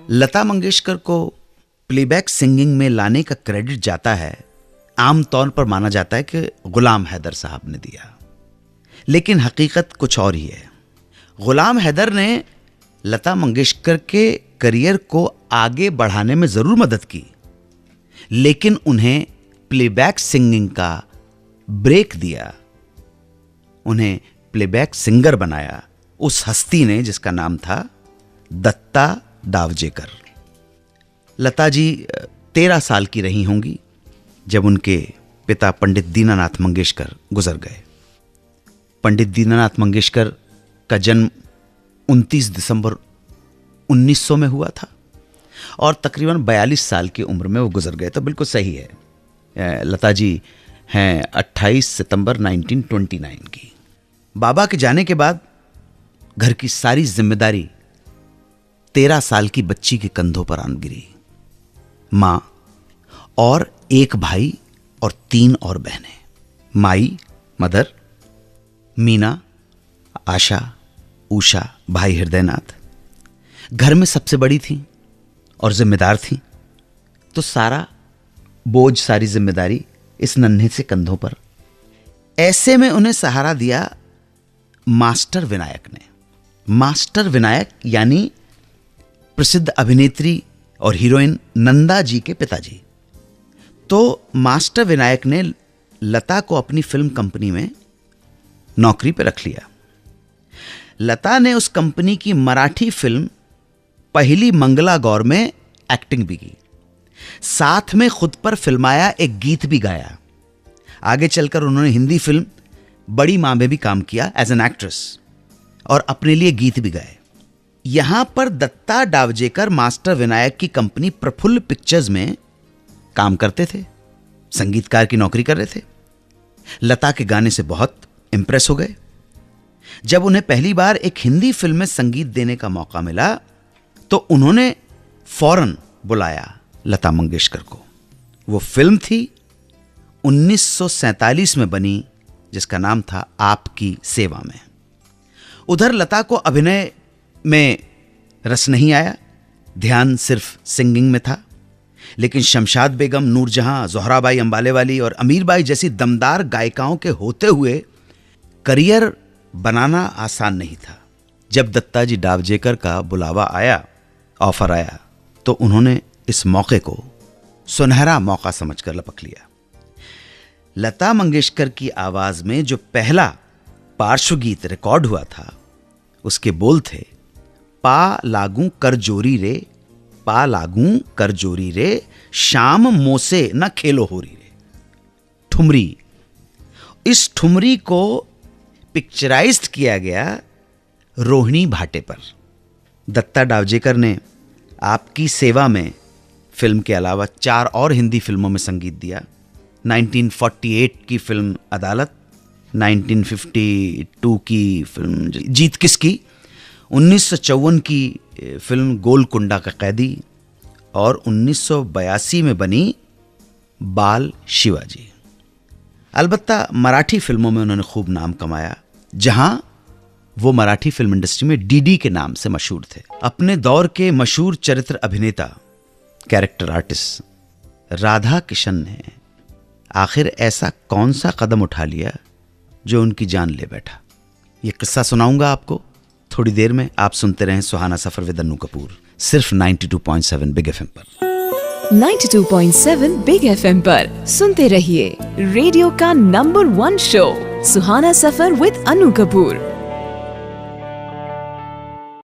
लता मंगेशकर को playback singing में लाने का क्रेडिट जाता है, आमतौर पर माना जाता है कि गुलाम हैदर साहब ने दिया, लेकिन हकीकत कुछ और ही है। गुलाम हैदर ने लता मंगेशकर के करियर को आगे बढ़ाने में जरूर मदद की, लेकिन उन्हें प्लेबैक सिंगिंग का ब्रेक दिया, उन्हें प्लेबैक सिंगर बनाया उस हस्ती ने जिसका नाम था दत्ता डावजेकर। लता जी 13 साल की रही होंगी जब उनके पिता पंडित दीनानाथ मंगेशकर गुजर गए। पंडित दीनानाथ मंगेशकर का जन्म 29 दिसंबर 1900 में हुआ था और तकरीबन 42 साल की उम्र में वो गुजर गए। तो बिल्कुल सही है, लता जी हैं 28 सितंबर 1929 की। बाबा के जाने के बाद घर की सारी जिम्मेदारी 13 साल की बच्ची के कंधों पर आन गिरी। मां और एक भाई और 3 और बहनें, माई मदर, मीना, आशा, उषा, भाई हृदयनाथ घर में सबसे बड़ी थी और जिम्मेदार थी, तो सारा बोझ, सारी जिम्मेदारी इस नन्हे से कंधों पर। ऐसे में उन्हें सहारा दिया मास्टर विनायक ने। मास्टर विनायक यानी प्रसिद्ध अभिनेत्री और हीरोइन नंदा जी के पिताजी। तो मास्टर विनायक ने लता को अपनी फिल्म कंपनी में नौकरी पर रख लिया। लता ने उस कंपनी की मराठी फिल्म पहली मंगला गौर में एक्टिंग भी की, साथ में खुद पर फिल्माया एक गीत भी गाया। आगे चलकर उन्होंने हिंदी फिल्म बड़ी मां में भी काम किया एज एन एक्ट्रेस और अपने लिए गीत भी गाए। यहां पर दत्ता डावजेकर मास्टर विनायक की कंपनी प्रफुल्ल पिक्चर्स में काम करते थे, संगीतकार की नौकरी कर रहे थे। लता के गाने से बहुत इंप्रेस हो गए। जब उन्हें पहली बार एक हिंदी फिल्म में संगीत देने का मौका मिला तो उन्होंने फौरन बुलाया लता मंगेशकर को। वो फिल्म थी 1947 में बनी, जिसका नाम था आपकी सेवा में। उधर लता को अभिनय में रस नहीं आया, ध्यान सिर्फ सिंगिंग में था। लेकिन शमशाद बेगम, नूरजहां, जोहराबाई अंबालेवाली और अमीरबाई जैसी दमदार गायिकाओं के होते हुए करियर बनाना आसान नहीं था। जब दत्ता जी डावजेकर का बुलावा आया, ऑफर आया, तो उन्होंने इस मौके को सुनहरा मौका समझकर लपक लिया। लता मंगेशकर की आवाज में जो पहला पार्श्व गीत रिकॉर्ड हुआ था, उसके बोल थे, पा लागू कर जोरी रे, पा लागू कर जोरी रे, शाम मोसे न खेलो होरी रे। ठुमरी। इस ठुमरी को पिक्चराइज्ड किया गया रोहिणी भाटे पर। दत्ता डावजेकर ने आपकी सेवा में फिल्म के अलावा 4 और हिंदी फिल्मों में संगीत दिया। 1948 की फिल्म अदालत, 1952 की फिल्म जीत किसकी, 1954 की फिल्म गोलकुंडा का कैदी और 1982 में बनी बाल शिवाजी। अलबत्ता मराठी फिल्मों में उन्होंने खूब नाम कमाया, जहां वो मराठी फिल्म इंडस्ट्री में डीडी के नाम से मशहूर थे। अपने दौर के मशहूर चरित्र अभिनेता, कैरेक्टर आर्टिस्ट राधा किशन ने आखिर ऐसा कौन सा कदम उठा लिया जो उनकी जान ले बैठा। ये किस्सा सुनाऊंगा आपको थोड़ी देर में। आप सुनते रहें सुहाना सफर विद अन्नू कपूर, सिर्फ 92.7 बिग एफएम पर। 92.7 बिग एफएम पर सुनते रहिए रेडियो का number 1 show Suhana suffer with Annu Kapoor.